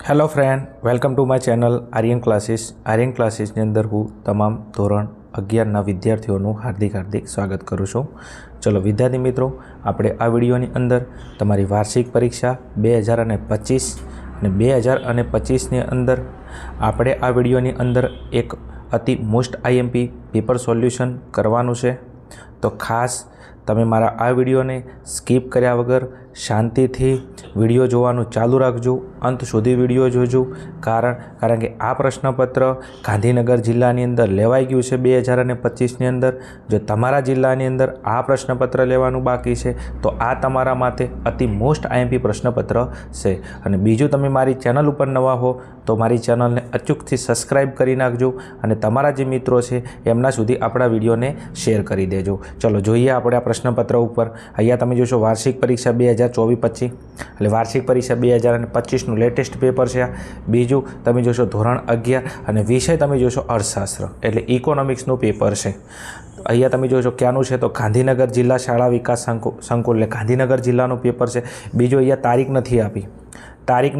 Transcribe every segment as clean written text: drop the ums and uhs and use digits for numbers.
Hello friend, welcome to my channel Aryan classes. આર્યન ક્લાસીસની અંદર હું તમામ ધોરણ 11ના વિદ્યાર્થીઓનું હાર્દિક સ્વાગત કરું છું. ચલો વિદ્યાર્થી મિત્રો, આપણે આ વિડીયોની અંદર તમારી વાર્ષિક પરીક્ષા 2025 અને 2025ની અંદર આપણે આ વિડીયોની અંદર એક અતિ મોસ્ટ આઈએમપી પેપર સોલ્યુશન કરવાનું છે. તો ખાસ તમે મારા આ વિડીયોને સ્કીપ કર્યા વગર શાંતિથી વિડીયો જોવાનું ચાલુ રાખજો, અંત સુધી વિડીયો જોજો. કારણ કે આ પ્રશ્નપત્ર ગાંધીનગર જિલ્લાની અંદર લેવાઈ ગયું છે 2025ની અંદર. જો તમારા જિલ્લાની અંદર આ પ્રશ્નપત્ર લેવાનું બાકી છે તો આ તમારા માટે અતિ મોસ્ટ આઈએમપી પ્રશ્નપત્ર છે. અને બીજું, તમે મારી ચેનલ ઉપર નવા હો તો મારી ચેનલને અચૂકથી સબસ્ક્રાઈબ કરી નાખજો અને તમારા જે મિત્રો છે એમના સુધી આપણા વિડીયોને શેર કરી દેજો. ચલો જોઈએ આપણે આ પ્રશ્નપત્ર ઉપર. અહીંયા તમે જોશો વાર્ષિક પરીક્ષા 2024-25 એટલે વાર્ષિક પરીક્ષા 2025નું લેટેસ્ટ પેપર છે. બીજું તમે જોશો ધોરણ 11 અને વિષય તમે જોશો અર્થશાસ્ત્ર એટલે ઇકોનોમિક્સનું પેપર છે. અહીંયા તમે જોશો ક્યાંનું છે તો ગાંધીનગર જિલ્લા શાળા વિકાસ સંકુલ એટલે ગાંધીનગર જિલ્લાનું પેપર છે. બીજું અહીંયા તારીખ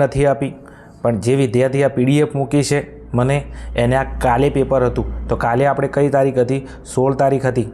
નથી આપી પણ જે વિદ્યાર્થી આ પીડીએફ મૂકી છે મને એને આ કાલે પેપર હતું. તો કાલે આપણે કઈ તારીખ હતી? 16 તારીખ હતી.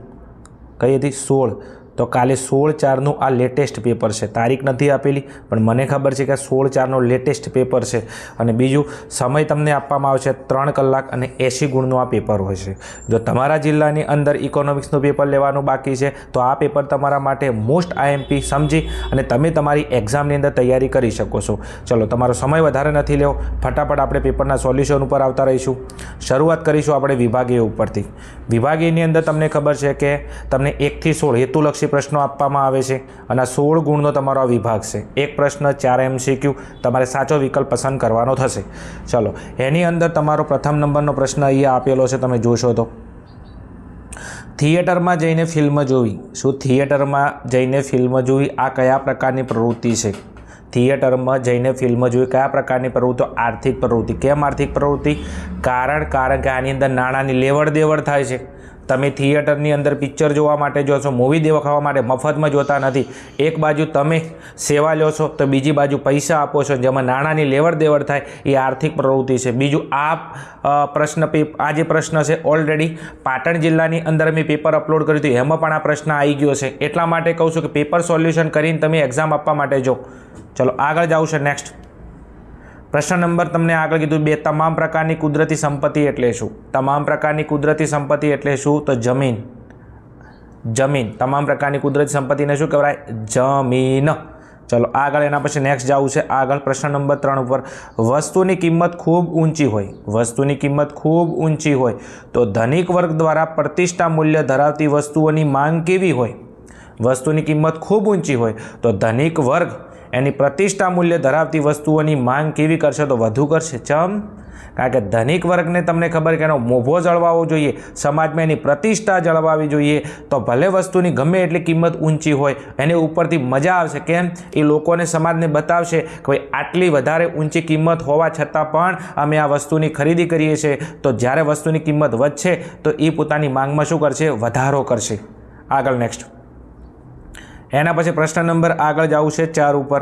કઈ હતી? 16. તો કાલે 16/4નું આ લેટેસ્ટ પેપર છે. તારીખ નથી આપેલી પણ મને ખબર છે કે 16/4નો લેટેસ્ટ પેપર છે. અને બીજું, સમય તમને આપવામાં આવશે 3 કલાક અને 80 ગુણનું આ પેપર હોય છે. જો તમારા જિલ્લાની અંદર ઇકોનોમિક્સનું પેપર લેવાનું બાકી છે તો આ પેપર તમારા માટે મોસ્ટ આઈએમપી સમજી અને તમે તમારી એક્ઝામની અંદર તૈયારી કરી શકો છો. ચલો, તમારો સમય વધારે નથી લેવો, ફટાફટ આપણે પેપરના સોલ્યુશન ઉપર આવતા રહીશું. શરૂઆત કરીશું આપણે વિભાગીય ઉપરથી. વિભાગીયની અંદર તમને ખબર છે કે તમને 1 થી 16 હેતુલક્ષી પ્રશ્નો આપવામાં આવે છે અને આ 16 ગુણનો તમારો આ વિભાગ છે. એક પ્રશ્ન 4 MCQ, તમારે સાચો વિકલ્પ પસંદ કરવાનો થશે. ચલો, એની અંદર તમારો પ્રથમ નંબરનો પ્રશ્ન અહીંયા આપેલો છે, તમે જોશો તો થિયેટરમાં જઈને ફિલ્મ જોવી. શું થિયેટરમાં જઈને ફિલ્મ જોવી આ કયા પ્રકારની પ્રવૃત્તિ છે? થિયેટરમાં જઈને ફિલ્મ જોવી કયા પ્રકારની પ્રવૃત્તિ? આર્થિક પ્રવૃત્તિ. કેમ આર્થિક પ્રવૃત્તિ? કારણ કે આની અંદર નાણાંની લેવડ દેવડ થાય છે. તમે થિયેટરની અંદર પિક્ચર જોવા માટે જો છો, મૂવી દેખાવા માટે મફતમાં જોતા નથી. એક બાજુ તમે સેવા લો છો તો બીજી બાજુ પૈસા આપો છો, જેમાં નાણાંની લેવડ દેવડ થાય એ આર્થિક પ્રવૃત્તિ છે. બીજું, આ જે પ્રશ્ન છે ઓલરેડી પાટણ જિલ્લાની અંદર મેં પેપર અપલોડ કર્યું હતું, એમાં પણ આ પ્રશ્ન આવી ગયો છે. એટલા માટે કહું છું કે પેપર સોલ્યુશન કરીને તમે એક્ઝામ આપવા માટે જો. ચલો આગળ જાઉં છે. નેક્સ્ટ પ્રશ્ન નંબર તમને આગળ કીધું 2, તમામ પ્રકારની કુદરતી સંપત્તિ એટલે શું? તમામ પ્રકારની કુદરતી સંપત્તિ એટલે શું? તો જમીન. તમામ પ્રકારની કુદરતી સંપત્તિને શું કહેવાય? જમીન. ચલો આગળ, એના પછી નેક્સ્ટ જવું છે. આગળ પ્રશ્ન નંબર 3 ઉપર, વસ્તુની કિંમત ખૂબ ઊંચી હોય તો ધનિક વર્ગ દ્વારા પ્રતિષ્ઠા મૂલ્ય ધરાવતી વસ્તુઓની માંગ કેવી હોય? વસ્તુની કિંમત ખૂબ ઊંચી હોય તો ધનિક વર્ગ એની પ્રતિષ્ઠા મૂલ્ય ધરાવતી વસ્તુઓની માંગ કેવી કરશે? તો વધુ કરશે. કારણ કે ધનિક વર્ગને તમને ખબર કે એનો મોભો જળવાવો જોઈએ, સમાજમાં એની પ્રતિષ્ઠા જળવાવી જોઈએ. તો ભલે વસ્તુની ગમે એટલી કિંમત ઊંચી હોય, એને ઉપરથી મજા આવશે. કેમ? એ લોકોને, સમાજને બતાવશે કે ભાઈ આટલી વધારે ઊંચી કિંમત હોવા છતાં પણ અમે આ વસ્તુની ખરીદી કરીએ છીએ. તો જ્યારે વસ્તુની કિંમત વધશે તો એ પોતાની માંગમાં શું કરશે? વધારો કરશે. આગળ નેક્સ્ટ, એના પછી પ્રશ્ન નંબર આગળ જવું છે 4 ઉપર,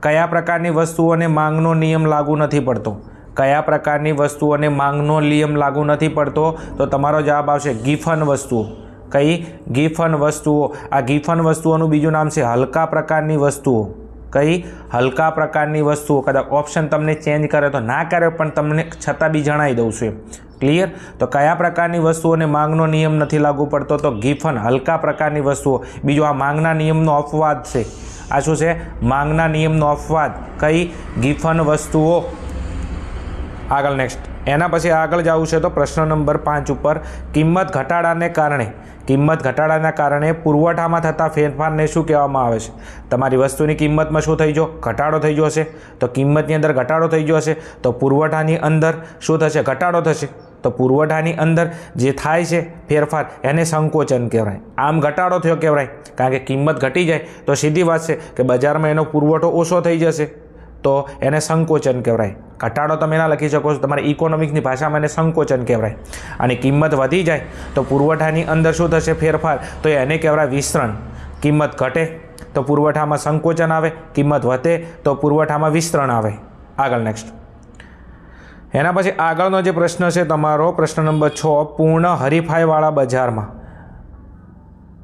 કયા પ્રકારની વસ્તુઓને માંગનો નિયમ લાગુ નથી પડતો? કયા પ્રકારની વસ્તુઓને માંગનો નિયમ લાગુ નથી પડતો? તો તમારો જવાબ આવશે ગિફન વસ્તુઓ. કઈ? ગિફન વસ્તુઓ. આ ગિફન વસ્તુઓનું બીજું નામ છે હલકા પ્રકારની વસ્તુઓ. કઈ? હલકા પ્રકારની વસ્તુઓ. કદાચ ઓપ્શન તમને ચેન્જ કરે તો ના કરે પણ તમને છતાં બી જણાવી દઉં છું. ક્લિયર? તો કયા પ્રકારની વસ્તુઓને માંગનો નિયમ નથી લાગુ પડતો? તો ગિફન, હલકા પ્રકારની વસ્તુઓ. બીજું, આ માંગના નિયમનો અપવાદ છે. આ શું છે? માંગના નિયમનો અપવાદ. કઈ? ગિફન વસ્તુઓ. આગળ નેક્સ્ટ, એના પછી આગળ જવું છે તો પ્રશ્ન નંબર 5 ઉપર, કિંમત ઘટાડાના કારણે પુરવઠામાં થતા ફેરફારને શું કહેવામાં આવે છે? તમારી વસ્તુની કિંમતમાં શું થઈ ગયો? ઘટાડો થઈ ગયો હશે. તો કિંમતની અંદર ઘટાડો થઈ ગયો હશે તો પુરવઠાની અંદર શું થશે? ઘટાડો થશે. તો પુરવઠાની અંદર જે થાય છે ફેરફાર એને સંકોચન કહેવાય. આમ ઘટાડો થયો કહેવાય, કારણ કે કિંમત ઘટી જાય તો સીધી વાત છે કે બજારમાં એનો પુરવઠો ઓછો થઈ જશે તો એને સંકોચન કહેવાય. ઘટાડો તમે ના લખી શકો છો, તમારે ઇકોનોમિક્સની ભાષામાં એને સંકોચન કહેવાય. અને કિંમત વધી જાય તો પુરવઠાની અંદર શું થશે? ફેરફાર. તો એને કહેવાય વિસ્તરણ. કિંમત ઘટે તો પુરવઠામાં સંકોચન આવે, કિંમત વધે તો પુરવઠામાં વિસ્તરણ આવે. આગળ નેક્સ્ટ, એના પછી આગળનો જે પ્રશ્ન છે તમારો પ્રશ્ન નંબર 6, પૂર્ણ હરીફાઈવાળા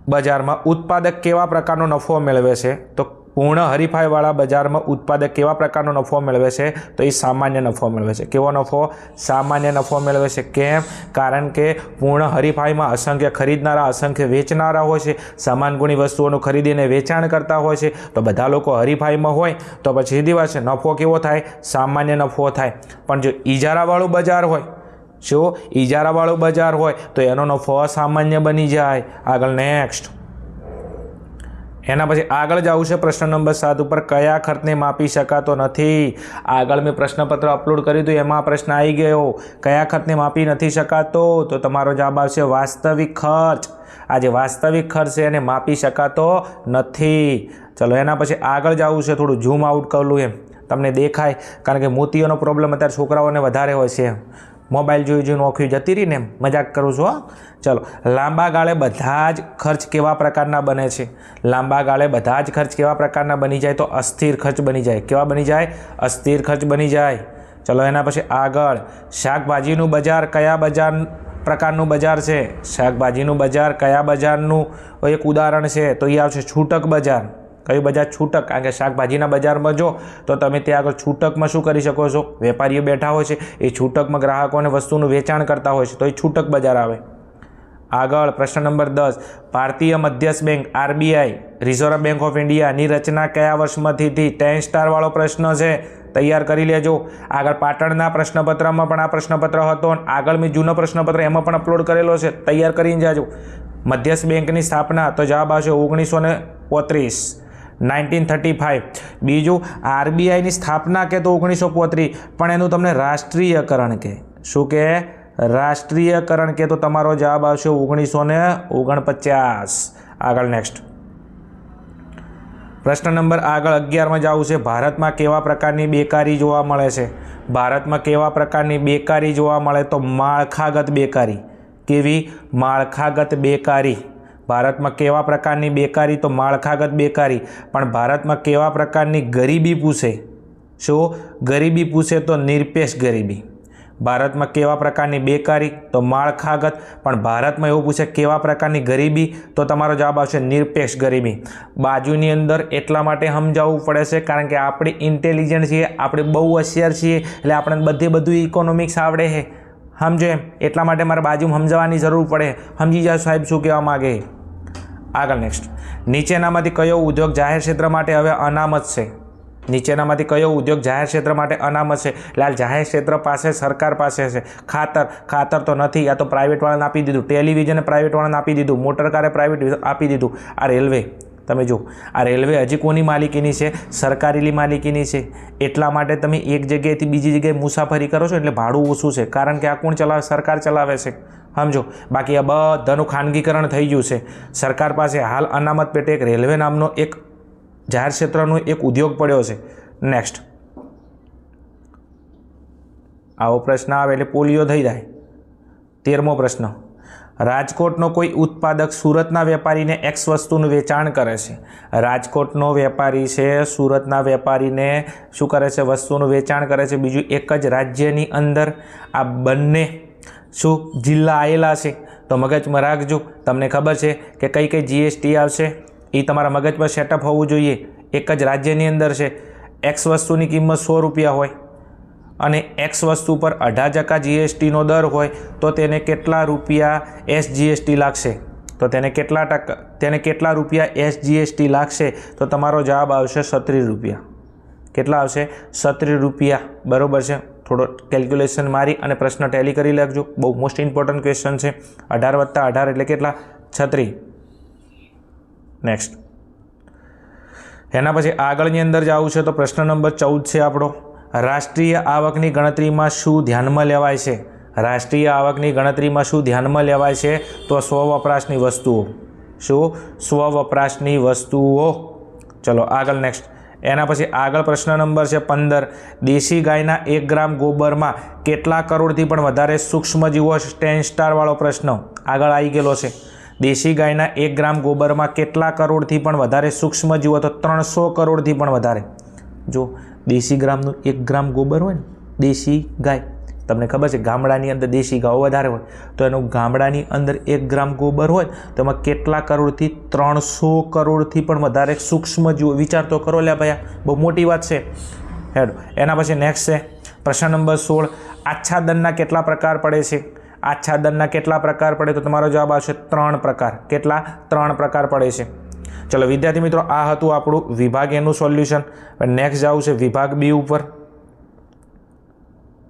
બજારમાં ઉત્પાદક કેવા પ્રકારનો નફો મેળવે છે? તો પૂર્ણ હરીફાઈવાળા બજારમાં ઉત્પાદક કેવા પ્રકારનો નફો મેળવે છે? તો એ સામાન્ય નફો મેળવે છે. કેવો નફો? સામાન્ય નફો મેળવે છે. કેમ? કારણ કે પૂર્ણ હરીફાઈમાં અસંખ્ય ખરીદનારા, અસંખ્ય વેચનારા હોય છે. સમાન ગુણી વસ્તુઓનું ખરીદીને વેચાણ કરતા હોય છે. તો બધા લોકો હરીફાઈમાં હોય તો પછી સીધી વાત છે, નફો કેવો થાય? સામાન્ય નફો થાય. પણ જો ઇજારાવાળું બજાર હોય, શું ઇજારાવાળું બજાર હોય તો એનો નફો અસામાન્ય બની જાય. આગળ નેક્સ્ટ. એના પછી આગળ જવું છે પ્રશ્ન નંબર 7 ઉપર, કયા ખર્ચને માપી શકાતો નથી? આગળ મેં પ્રશ્નપત્ર અપલોડ કર્યું હતું, એમાં પ્રશ્ન આવી ગયો, કયા ખર્ચને માપી નથી શકાતો? તો તમારો જવાબ આવશે વાસ્તવિક ખર્ચ. આ જે વાસ્તવિક ખર્ચ છે એને માપી શકાતો નથી. ચલો એના પછી આગળ જવું છે, થોડું ઝૂમ આઉટ કરું એમ તમને દેખાય, કારણ કે મોતીઓનો પ્રોબ્લેમ અત્યારે છોકરાઓને વધારે હોય છે. મોબાઈલ જોઈ નોખી જતી રહી ને એમ મજાક કરું છું. ચલો, લાંબા ગાળે બધા જ ખર્ચ કેવા પ્રકારના બને છે? લાંબા ગાળે બધા જ ખર્ચ કેવા પ્રકારના બની જાય? તો અસ્થિર ખર્ચ બની જાય. કેવા બની જાય? અસ્થિર ખર્ચ બની જાય. ચલો એના પછી આગળ, શાકભાજીનું બજાર કયા પ્રકારનું બજાર છે? શાકભાજીનું બજાર કયા બજારનું એક ઉદાહરણ છે? તો એ આવશે છૂટક બજાર. કયું બજાર? છૂટક. કારણ કે શાકભાજીના બજારમાં જો તો તમે ત્યાં આગળ છૂટકમાં શું કરી શકો છો? વેપારીઓ બેઠા હોય છે, એ છૂટકમાં ગ્રાહકોને વસ્તુનું વેચાણ કરતા હોય છે, તો એ છૂટક બજાર આવે. આગળ પ્રશ્ન નંબર 10, ભારતીય મધ્યસ્થ bank RBI, reserve bank of ઇન્ડિયાની રચના કયા વર્ષમાં થઈ હતી? 10 સ્ટાર વાળો પ્રશ્ન છે, તૈયાર કરી લેજો. આગળ પાટણના પ્રશ્નપત્રમાં પણ આ પ્રશ્નપત્ર હતો, અને આગળ મેં જૂનો પ્રશ્નપત્ર એમાં પણ અપલોડ કરેલો છે, તૈયાર કરીને જાજો. મધ્યસ્થ બેંકની સ્થાપના, તો જવાબ આવશે 1935, 1935. બીજું, RBIની સ્થાપના કે તો 1935, પણ એનું તમને રાષ્ટ્રીયકરણ કે શું કે? રાષ્ટ્રીયકરણ કે તો તમારો જવાબ આવશે 1949. આગળ નેક્સ્ટ પ્રશ્ન નંબર આગળ 11માં જવું છે, ભારતમાં કેવા પ્રકારની બેકારી જોવા મળે છે? ભારતમાં કેવા પ્રકારની બેકારી જોવા મળે? તો માળખાગત બેકારી. કેવી? માળખાગત બેકારી. ભારતમાં કેવા પ્રકારની બેકારી? તો માળખાગત બેકારી. પણ ભારતમાં કેવા પ્રકારની ગરીબી પૂછે? શું ગરીબી પૂછે? તો નિરપેક્ષ ગરીબી. ભારતમાં કેવા પ્રકારની બેકારી? તો માળખાગત. પણ ભારતમાં એવું પૂછે કેવા પ્રકારની ગરીબી? તો તમારો જવાબ આવશે નિરપેક્ષ ગરીબી. બાજુની અંદર એટલા માટે સમજાવવું પડે છે કારણ કે આપણે ઇન્ટેલિજન્ટ છીએ, આપણે બહુ હોશિયાર છીએ, એટલે આપણે બધું ઇકોનોમિક્સ આવડે છે. સમજો એમ, એટલા માટે મારે બાજુમાં સમજાવવાની જરૂર પડે. સમજી જાઓ સાહેબ શું કહેવા માગે. આગળ નેક્સ્ટ, નીચેનામાંથી કયો ઉદ્યોગ જાહેર ક્ષેત્ર માટે હવે અનામત છે? નીચેનામાંથી કયો ઉદ્યોગ જાહેર ક્ષેત્ર માટે અનામત છે? એટલે આ જાહેર ક્ષેત્ર પાસે, સરકાર પાસે છે. ખાતર તો નથી, આ તો પ્રાઇવેટવાળાને આપી દીધું. ટેલિવિઝને પ્રાઇવેટવાળાને આપી દીધું. મોટરકારે પ્રાઇવેટ આપી દીધું. આ રેલવે, તમે જુઓ, આ રેલવે હજી કોની માલિકીની છે? સરકારી માલિકીની છે. એટલા માટે તમે એક જગ્યાએથી બીજી જગ્યાએ મુસાફરી કરો છો એટલે ભાડું ઓછું છે, કારણ કે આ કોણ ચલાવે? સરકાર ચલાવે છે. સમજો. બાકી આ બધાનું ખાનગીકરણ થઈ ગયું છે. સરકાર પાસે હાલ અનામત પેટે એક રેલવે નામનો એક જાહેર ક્ષેત્રનો એક ઉદ્યોગ પડ્યો છે. નેક્સ્ટ, આવો પ્રશ્ન આવે એટલે પોલિયો થઈ જાય. 13મો પ્રશ્ન, રાજકોટનો કોઈ ઉત્પાદક સુરતના વેપારીને X વસ્તુનું વેચાણ કરે છે. રાજકોટનો વેપારી છે, સુરતના વેપારીને શું કરે છે? વસ્તુનું વેચાણ કરે છે. બીજું, એક જ રાજ્યની અંદર આ બંને શું જિલ્લા આવેલા છે? તો મગજમાં રાખજો. તમને ખબર છે કે કઈ કઈ GST આવશે? એ તમારા મગજમાં સેટઅપ હોવું જોઈએ. એક જ રાજ્યની અંદર છે, X વસ્તુની કિંમત 100 રૂપિયા હોય અને X વસ્તુ પર 18% GSTનો દર હોય તો તેને કેટલા રૂપિયા SGST લાગશે? તો તેને કેટલા રૂપિયા SGST લાગશે? તો તમારો જવાબ આવશે 36 રૂપિયા. કેટલા આવશે? 36 રૂપિયા. બરાબર છે. થોડો કેલ્ક્યુલેશન મારી અને પ્રશ્ન ટેલી કરી લેજો. બહુ મોસ્ટ ઇમ્પોર્ટન્ટ ક્વેશ્ચન છે. 18 + 18 એટલે કેટલા? 36. નેક્સ્ટ, એના પછી આગળની અંદર જવું છે તો પ્રશ્ન નંબર 14 છે આપણો, રાષ્ટ્રીય આવકની ગણતરીમાં શું ધ્યાનમાં લેવાય છે? રાષ્ટ્રીય આવકની ગણતરીમાં શું ધ્યાનમાં લેવાય છે? તો સ્વવપરાશની વસ્તુઓ. શું? સ્વવપરાશની વસ્તુઓ. ચલો આગળ નેક્સ્ટ. એના પછી આગળ પ્રશ્ન નંબર છે 15, દેશી ગાયના 1 ગ્રામ ગોબરમાં કેટલા કરોડથી પણ વધારે સૂક્ષ્મજીવો? 10 સ્ટાર વાળો પ્રશ્ન આગળ આવી ગયેલો છે. દેશી ગાયના 1 ગ્રામ ગોબરમાં કેટલા કરોડથી પણ વધારે સૂક્ષ્મજીવો? તો 300 કરોડથી પણ વધારે. જો દેશી ગાયનું 1 ગ્રામ ગોબર હોય ને, દેશી ગાય તમને ખબર છે ગામડાની અંદર દેશી ગાયો વધારે હોય તો એનું ગામડાની અંદર 1 ગ્રામ ગોબર હોય તો એમાં કેટલા કરોડથી 300 કરોડથી પણ વધારે સૂક્ષ્મ જીવો. વિચાર તો કરો લ્યા ભાઈ, બહુ મોટી વાત છે. હેડ એના પછી નેક્સ્ટ છે પ્રશ્ન નંબર 16. આચ્છાદનના કેટલા પ્રકાર પડે છે? આચ્છાદનના કેટલા પ્રકાર પડે? તો તમારો જવાબ આવશે 3 પ્રકાર. કેટલા? 3 પ્રકાર પડે છે. ચલો વિદ્યાર્થી મિત્રો, આ હતું આપણું વિભાગ એનું સોલ્યુશન. નેક્સ્ટ જવું છે વિભાગ બી ઉપર.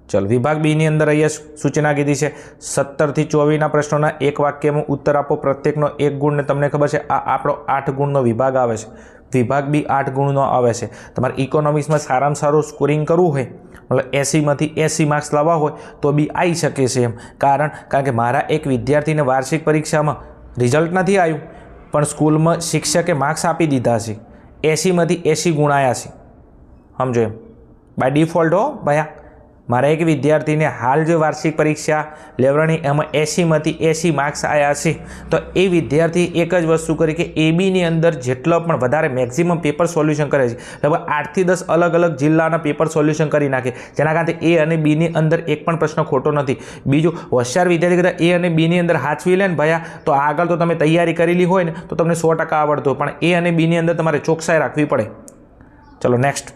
ચલો વિભાગ બીની અંદર અહીંયા સૂચના કીધી છે 17 થી 24ના પ્રશ્નોના એક વાક્યમાં ઉત્તર આપો, પ્રત્યેકનો 1 ગુણ. ને તમને ખબર છે આ આપણો 8 ગુણનો વિભાગ આવે છે. વિભાગ બી 8 ગુણનો આવે છે. તમારે ઇકોનોમિક્સમાં સારામાં સારું સ્કોરિંગ કરવું હોય, મતલબ 80માંથી 80 માર્ક્સ લાવવા હોય તો બી આવી શકે છે એમ. કારણ કે મારા એક વિદ્યાર્થીને વાર્ષિક પરીક્ષામાં રિઝલ્ટ નથી આવ્યું, પણ સ્કૂલમાં શિક્ષકે માર્ક્સ આપી દીધા છે. 80માંથી 80 ગુણ આવ્યા છે. સમજો એમ બાય ડિફોલ્ટ હો ભયા. મારા એક વિદ્યાર્થીને હાલ જે વાર્ષિક પરીક્ષા લેવડાની એમાં 80માંથી 80 માર્ક્સ આવ્યા છે. તો એ વિદ્યાર્થી એક જ વસ્તુ કરી કે એબીની અંદર જેટલો પણ વધારે મેક્સિમમ પેપર સોલ્યુશન કરે છે, લગભગ 8 થી 10 અલગ અલગ જિલ્લાના પેપર સોલ્યુશન કરી નાખે, જેના કારણે એ અને બીની અંદર એક પણ પ્રશ્ન ખોટો નથી. બીજું, હોશિયાર વિદ્યાર્થી કરતાં એ અને બીની અંદર હાચવી લે ને ભયા, તો આગળ તો તમે તૈયારી કરેલી હોય ને તો તમને 100% આવડતું હોય, પણ એ અને બીની અંદર તમારે ચોકસાઈ રાખવી પડે. ચલો નેક્સ્ટ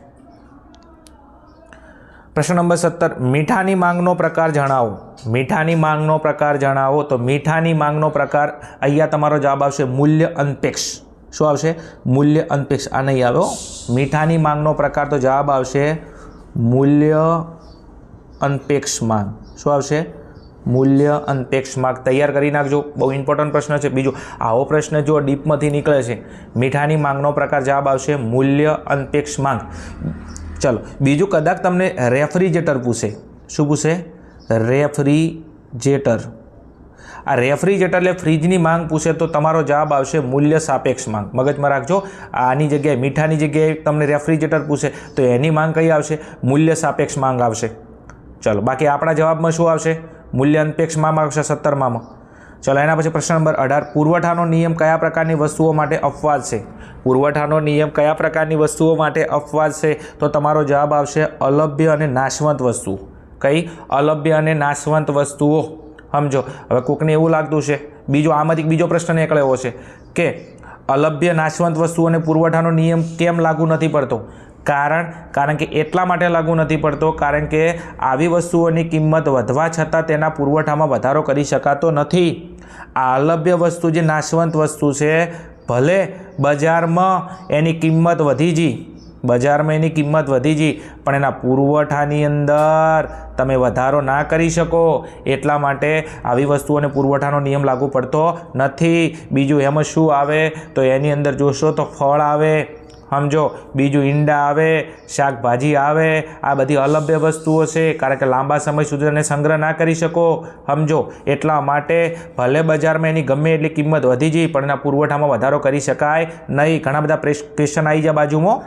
પ્રશ્ન નંબર 17. મીઠાની માંગનો પ્રકાર જણાવો. મીઠાની માંગનો પ્રકાર જણાવો. તો મીઠાની માંગનો પ્રકાર અહીંયા તમારો જવાબ આવશે મૂલ્ય અનપેક્ષ. શું આવશે? મૂલ્ય અનપેક્ષ. આ નહીં આવે. મીઠાની માંગનો પ્રકાર તો જવાબ આવશે મૂલ્ય અનપેક્ષ માંગ. શું આવશે? મૂલ્ય અનપેક્ષ માંગ. તૈયાર કરી નાખજો, બહુ ઇમ્પોર્ટન્ટ પ્રશ્ન છે. બીજું, આવો પ્રશ્ન જો ડીપમાંથી નીકળે છે, મીઠાની માંગનો પ્રકાર જવાબ આવશે મૂલ્ય અનપેક્ષ માંગ. ચલો બીજું, કદાચ તમને રેફ્રિજરેટર પૂછે. શું પૂછે? રેફ્રિજરેટર. આ રેફ્રિજરેટર એટલે ફ્રીજની માંગ પૂછે તો તમારો જવાબ આવશે મૂલ્ય સાપેક્ષ માંગ. મગજમાં રાખજો, આની જગ્યાએ મીઠાની જગ્યાએ તમને રેફ્રિજરેટર પૂછે તો એની માંગ કઈ આવશે? મૂલ્ય સાપેક્ષ માંગ આવશે. ચલો બાકી આપણા જવાબમાં શું આવશે? મૂલ્ય અનપેક્ષ માંગ આવશે 17માં. ચલો એના પછી પ્રશ્ન નંબર 18. પુરવઠાનો નિયમ કયા પ્રકારની વસ્તુઓ માટે અપવાદ છે? પુરવઠાનો નિયમ કયા પ્રકારની વસ્તુઓ માટે અપવાદ છે? તો તમારો જવાબ આવશે અલભ્ય અને નાશવંત વસ્તુ. કઈ? અલભ્ય અને નાશવંત વસ્તુઓ. સમજો. હવે કોકને એવું લાગતું છે, બીજો આમાંથી બીજો પ્રશ્ન નીકળ્યો છે કે અલભ્ય નાશવંત વસ્તુઓને પુરવઠાનો નિયમ કેમ લાગુ નથી પડતો? કારણ કે એટલા માટે લાગુ નથી પડતો કારણ કે આવી વસ્તુઓની કિંમત વધવા છતાં તેના પુરવઠામાં વધારો કરી શકાતો નથી. આ અલભ્ય વસ્તુ જે નાશવંત વસ્તુ છે, ભલે બજારમાં એની કિંમત વધી જી, પણ એના પુરવઠાની અંદર તમે વધારો ના કરી શકો, એટલા માટે આવી વસ્તુઓને પુરવઠાનો નિયમ લાગુ પડતો નથી. બીજું એમાં શું આવે તો એની અંદર જોશો તો ફળ આવે, સમજો. બીજું ઈંડા આવે, શાકભાજી આવે. આ બધી અલભ્ય વસ્તુઓ છે કારણ કે લાંબા સમય સુધી એને સંગ્રહ ના કરી શકો, સમજો. એટલા માટે ભલે બજારમાં એની ગમે એટલી કિંમત વધી જાય પણ એના પુરવઠામાં વધારો કરી શકાય નહીં. ઘણા બધા ક્વેશ્ચન આવી જાય બાજુમાં.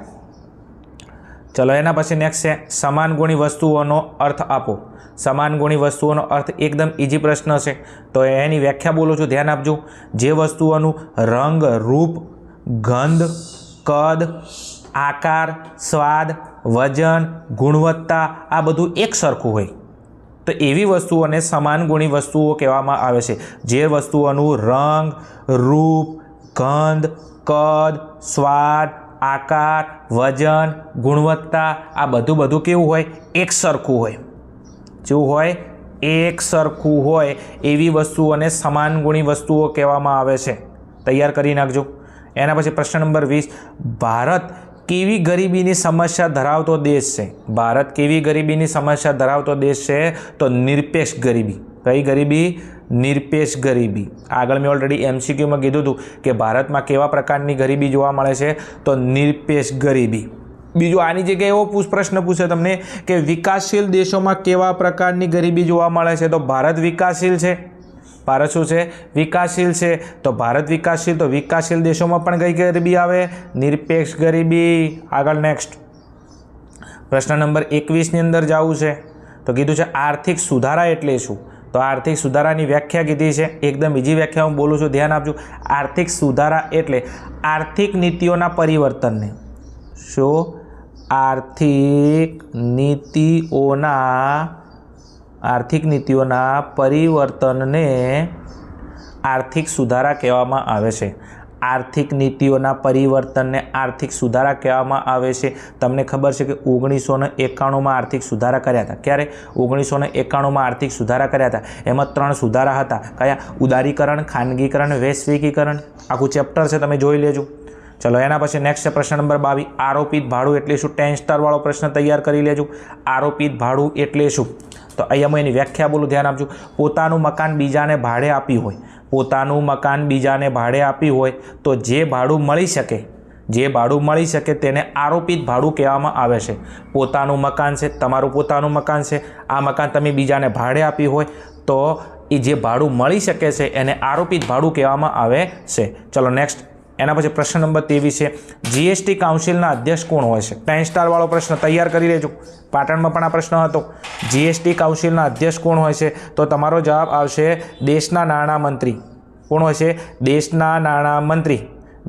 ચલો એના પછી નેક્સ્ટ છે સમાન ગુણી વસ્તુઓનો અર્થ આપો. સમાન ગુણી વસ્તુઓનો અર્થ એકદમ ઇઝી પ્રશ્ન છે, તો એની વ્યાખ્યા બોલું છું, ધ્યાન આપજો. જે વસ્તુઓનું રંગ, રૂપ, ગંધ, કદ, આકાર, સ્વાદ, વજન, ગુણવત્તા આ બધું એક સરખું હોય તો એવી વસ્તુઓને સમાન ગુણી વસ્તુઓ કહેવામાં આવે છે. જે વસ્તુઓનું રંગ, રૂપ, ગંધ, કદ, સ્વાદ, આકાર, વજન, ગુણવત્તા આ બધું કેવું હોય? એક સરખું હોય. જેવું હોય? એક સરખું હોય એવી વસ્તુઓને સમાન ગુણી વસ્તુઓ કહેવામાં આવે છે. તૈયાર કરી નાખજો. એના પછી પ્રશ્ન નંબર 20. ભારત કેવી ગરીબીની સમસ્યા ધરાવતો દેશ છે? ભારત કેવી ગરીબીની સમસ્યા ધરાવતો દેશ છે? તો નિરપેક્ષ ગરીબી. કઈ ગરીબી? નિરપેક્ષ ગરીબી. આગળ મેં ઓલરેડી MCQમાં કીધું હતું કે ભારતમાં કેવા પ્રકારની ગરીબી જોવા મળે છે? તો નિરપેક્ષ ગરીબી. બીજું આની જગ્યાએ એવો પ્રશ્ન પૂછે તમને કે વિકાસશીલ દેશોમાં કેવા પ્રકારની ગરીબી જોવા મળે છે? તો ભારત વિકાસશીલ છે. ભારત શું છે? વિકાસશીલ છે. તો ભારત વિકાસશીલ, તો વિકાસશીલ દેશોમાં પણ કઈ ગરીબી આવે? નિરપેક્ષ ગરીબી. આગળ નેક્સ્ટ પ્રશ્ન નંબર 21ની અંદર જવું છે તો કીધું છે આર્થિક સુધારા એટલે શું? તો આર્થિક સુધારાની વ્યાખ્યા કીધી છે, એકદમ બીજી વ્યાખ્યા હું બોલું છું, ધ્યાન આપજો. આર્થિક સુધારા એટલે આર્થિક નીતિઓના પરિવર્તનને. શું? આર્થિક નીતિઓના આર્થિક નીતિઓના પરિવર્તનને આર્થિક સુધારા કહેવામાં આવે છે. આર્થિક નીતિઓના પરિવર્તનને આર્થિક સુધારા કહેવામાં આવે છે. તમને ખબર છે કે 1991માં આર્થિક સુધારા કર્યા હતા. ક્યારે? 1991માં આર્થિક સુધારા કર્યા હતા. એમાં 3 સુધારા હતા. કયા? ઉદારીકરણ, ખાનગીકરણ, વૈશ્વિકીકરણ. આખું ચેપ્ટર છે, તમે જોઈ લેજો. ચલો એના પછી નેક્સ્ટ છે પ્રશ્ન નંબર 22. આરોપિત ભાડું એટલે શું? 10 સ્ટાર વાળો પ્રશ્ન તૈયાર કરી લેજો. આરોપિત ભાડું એટલે શું? તો અહીંયા હું એની વ્યાખ્યા બોલું, ધ્યાન આપજો. પોતાનું મકાન બીજાને ભાડે આપ્યું હોય, પોતાનું મકાન બીજાને ભાડે આપ્યું હોય તો જે ભાડું મળી શકે તેને આરોપિત ભાડું કહેવામાં આવે છે. પોતાનું મકાન છે, તમારું પોતાનું મકાન છે, આ મકાન તમે બીજાને ભાડે આપ્યું હોય તો એ જે ભાડું મળી શકે છે એને આરોપિત ભાડું કહેવામાં આવે છે. ચલો નેક્સ્ટ. એના પછી પ્રશ્ન નંબર 23 છે. જીએસટી કાઉન્સિલના અધ્યક્ષ કોણ હોય છે? 10 સ્ટાર વાળો પ્રશ્ન તૈયાર કરી લેજો. પાટણમાં પણ આ પ્રશ્ન હતો. જીએસટી કાઉન્સિલના અધ્યક્ષ કોણ હોય છે? તો તમારો જવાબ આવશે દેશના નાણામંત્રી. કોણ હોય છે? દેશના નાણામંત્રી.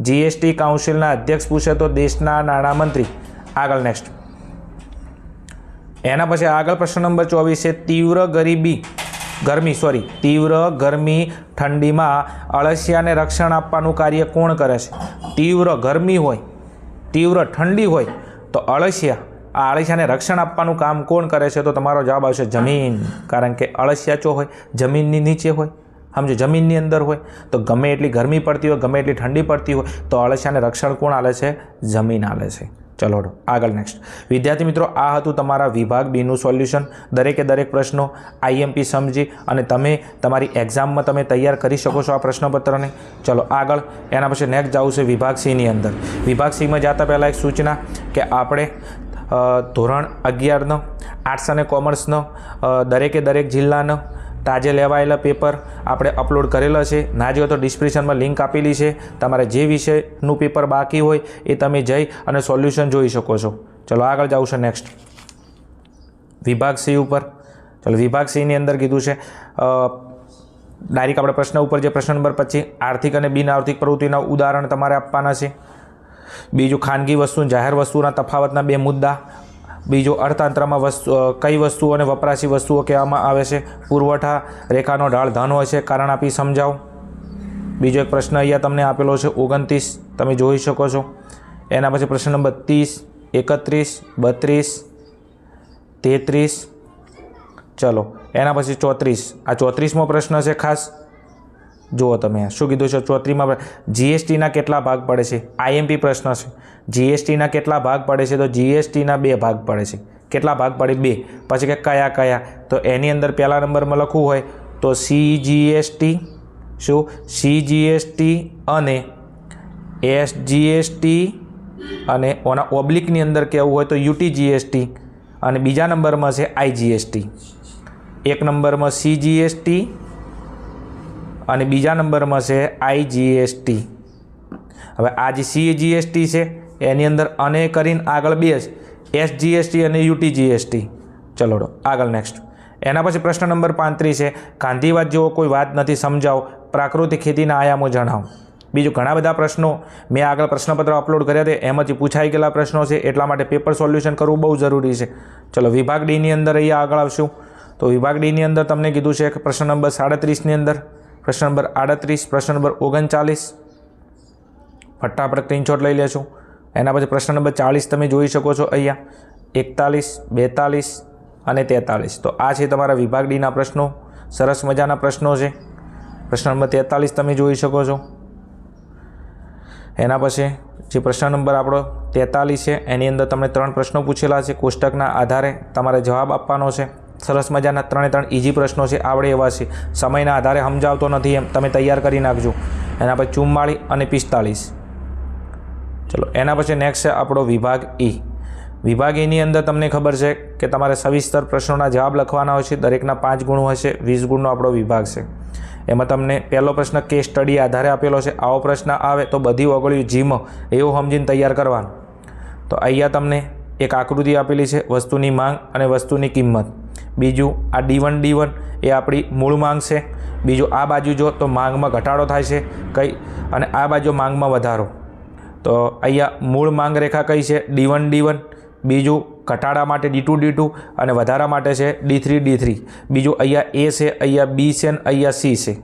જીએસટી કાઉન્સિલના અધ્યક્ષ પૂછે તો દેશના નાણામંત્રી. આગળ નેક્સ્ટ. એના પછી આગળ પ્રશ્ન નંબર 24 છે. તીવ્ર ગરમી ઠંડીમાં અળસિયાને રક્ષણ આપવાનું કાર્ય કોણ કરે છે? તીવ્ર ગરમી હોય, તીવ્ર ઠંડી હોય તો અળસિયાને રક્ષણ આપવાનું કામ કોણ કરે છે? તો તમારો જવાબ આવશે જમીન. કારણ કે અળસિયા ચો હોય જમીનની નીચે હોય, સમજો, જમીનની અંદર હોય. તો ગમે એટલી ગરમી પડતી હોય, ગમે એટલી ઠંડી પડતી હોય તો અળસિયાને રક્ષણ કોણ આલે છે? જમીન આલે છે. ચલો આગળ નેક્સ્ટ. વિદ્યાર્થી મિત્રો, આ હતું તમારા વિભાગ બીનું સોલ્યુશન. દરેકે દરેક પ્રશ્નો આઈએમપી સમજી અને તમે તમારી એક્ઝામમાં તમે તૈયાર કરી શકો છો આ પ્રશ્નપત્રને. ચલો આગળ. એના પછી નેક્સ્ટ જવું છે વિભાગ સીની અંદર. વિભાગ સીમાં જતા પહેલાં એક સૂચના કે આપણે ધોરણ 11નો આર્ટ્સ અને કોમર્સનો દરેકે દરેક જિલ્લાનો તાજે લેવાયેલા પેપર આપણે અપલોડ કરેલા છે. ના જો તો ડિસ્ક્રિપ્શનમાં લિંક આપેલી છે. તમારે જે વિષયનું પેપર બાકી હોય એ તમે જઈ અને સોલ્યુશન જોઈ શકો છો. ચલો આગળ જાઉં છે નેક્સ્ટ વિભાગ સી ઉપર. ચલો વિભાગ સીની અંદર કીધું છે ડાયરેક્ટ આપણે પ્રશ્ન ઉપર જે પ્રશ્ન નંબર 25 આર્થિક અને બિન આર્થિક પ્રવૃત્તિના ઉદાહરણ તમારે આપવાના છે. બીજું ખાનગી વસ્તુ જાહેર વસ્તુના તફાવતના 2 મુદ્દા. બીજો અર્થતંત્રમાં કઈ વસ્તુઓ અને વપરાશી વસ્તુઓ કહેવામાં આવે છે? પુરવઠા રેખાનો ઢાળ ધન હોય છે, કારણ આપી સમજાવો. બીજો એક પ્રશ્ન અહીંયા તમને આપેલો છે 29, તમે જોઈ શકો છો. એના પછી પ્રશ્ન નંબર 30, 31, 32, 33. ચલો એના પછી 34. આ 34મો પ્રશ્ન છે ખાસ. જુઓ તમે શું કીધું છે 34માં. જીએસટીના કેટલા ભાગ પડે છે? આઈએમપી પ્રશ્ન છે. જીએસટીના કેટલા ભાગ પડે છે? તો જીએસટીના 2 ભાગ પડે છે. કેટલા ભાગ પડે? 2. પછી કે કયા? તો એની અંદર પહેલા નંબરમાં લખવું હોય તો સીજીએસટી, શું સીજીએસટી અને એસજીએસટી, અને ઓના ઓબ્લિકની અંદર કહેવું હોય તો યુટીજીએસટી, અને બીજા નંબરમાં છે આઈજીએસટી. એક નંબરમાં સીજીએસટી અને બીજા નંબરમાં છે આઈજીએસટી. હવે આ જે સીજીએસટી છે એની અંદર અને કરીને આગળ 2 છે, એસજીએસટી અને યુટીજીએસટી. ચલો આગળ નેક્સ્ટ. એના પછી પ્રશ્ન નંબર 35 છે. ગાંધીવાદ જેવો કોઈ વાત નથી, સમજાવો. પ્રાકૃતિક ખેતીના આયામો જણાવો. બીજું ઘણા બધા પ્રશ્નો મેં આગળ પ્રશ્નપત્ર અપલોડ કર્યા છે, એમાંથી પૂછાઈ ગયેલા પ્રશ્નો છે, એટલા માટે પેપર સોલ્યુશન કરવું બહુ જરૂરી છે. ચલો વિભાગ ડીની અંદર અહીંયા આગળ આવશું. તો વિભાગ ડીની અંદર તમને કીધું છે કે પ્રશ્ન નંબર 37ની અંદર, પ્રશ્ન નંબર 38, પ્રશ્ન નંબર 39. ફટાફટ સ્ક્રીનશોટ લઈ લેશું. એના પછી પ્રશ્ન નંબર 40 તમે જોઈ શકો છો અહીંયા, 41, 42 અને 43. તો આ છે તમારા વિભાગ ડીના પ્રશ્નો. સરસ મજાના પ્રશ્નો છે. પ્રશ્ન નંબર 43 તમે જોઈ શકો છો. એના પછી જે પ્રશ્ન નંબર આપણો 43 છે એની અંદર તમને 3 પ્રશ્નો પૂછેલા છે. કોષ્ટકના આધારે તમારે જવાબ આપવાનો છે. સરસ મજાના 3 ઇઝી પ્રશ્નો છે, આવડે એવા છે. સમયના આધારે સમજાવતો નથી એમ તમે તૈયાર કરી નાખજો. એના પછી 44 અને 45. ચલો એના પછી નેક્સ્ટ છે આપણો વિભાગ ઈ. વિભાગ ઈની અંદર તમને ખબર છે કે તમારે સવિસ્તર પ્રશ્નોના જવાબ લખવાના હોય છે. દરેકના 5 ગુણ હોય છે. 20 ગુણનો આપણો વિભાગ છે. એમાં તમને પહેલો પ્રશ્ન કેસ સ્ટડી આધારે આપેલો છે. આવો પ્રશ્ન આવે તો બધી ઓગળ્યું જીમ એવું સમજીને તૈયાર કરવાનું. તો અહીંયા તમને એક આકૃતિ આપેલી છે, વસ્તુની માંગ અને વસ્તુની કિંમત. બીજું આ D1 એ આપણી મૂળ માંગ છે. બીજું આ બાજુ જો તો માંગમાં ઘટાડો થાય છે કઈ, અને આ બાજુ માંગમાં વધારો. તો અહીંયા મૂળ માંગ રેખા કઈ છે? D1. બીજું ઘટાડા માટે D2 D2 અને વધારા માટે છે D3 D3. બીજું અહીંયા A છે, અહીંયા B છે અને અહીંયા C છે.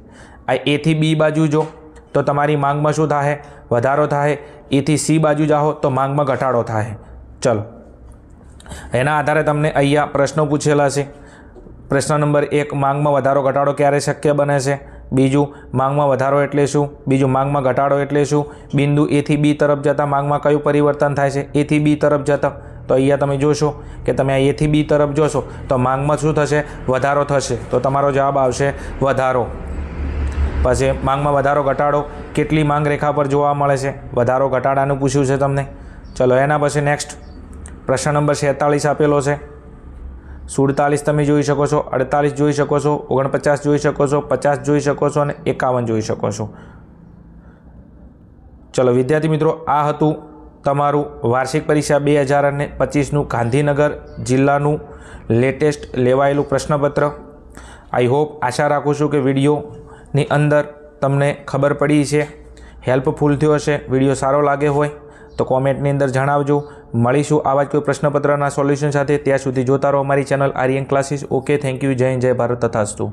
આ A થી B બાજુ જો તો તમારી માંગમાં શું થાય? વધારો થાય. A થી C બાજુ જાઓ તો માંગમાં ઘટાડો થાય. ચલો, એના આધારે તમને અહીંયા પ્રશ્નો પૂછેલા છે. પ્રશ્ન નંબર 1, માંગમાં વધારો ઘટાડો ક્યારે શક્ય બને છે? બીજું, માંગમાં વધારો એટલે શું? બીજું, માંગમાં ઘટાડો એટલે શું? બિંદુ A થી B તરફ જતાં માંગમાં કયું પરિવર્તન થાય છે? A થી B તરફ જતાં. તો અહીંયા તમે જોશો કે તમે આ A થી B તરફ જોશો તો માંગમાં શું થશે? વધારો થશે. તો તમારો જવાબ આવશે વધારો. પછી માંગમાં વધારો ઘટાડો કેટલી માંગ રેખા પર જોવા મળે છે? વધારો ઘટાડાનું પૂછ્યું છે તમને. ચલો, એના પછી નેક્સ્ટ પ્રશ્ન નંબર 46 આપેલો છે. 47 તમે જોઈ શકો છો, 48 જોઈ શકો છો, 49 જોઈ શકો છો, 50 જોઈ શકો છો અને 51 જોઈ શકો છો. ચલો વિદ્યાર્થી મિત્રો, આ હતું તમારું વાર્ષિક પરીક્ષા 2025નું ગાંધીનગર જિલ્લાનું લેટેસ્ટ લેવાયેલું પ્રશ્નપત્ર. આઈ હોપ, આશા રાખું છું કે વિડીયોની અંદર તમને ખબર પડી છે, હેલ્પફુલ થયો હશે. વિડીયો સારો લાગે હોય તો કોમેન્ટની અંદર જણાવજો. મળીશું આવા જ કોઈ પ્રશ્નપત્રના સોલ્યુશન સાથે. ત્યાં સુધી જોતા રહો અમારી channel Aryan classes. Okay, thank you. જય હિન્દ, જય ભારત, તથાસ્તુ.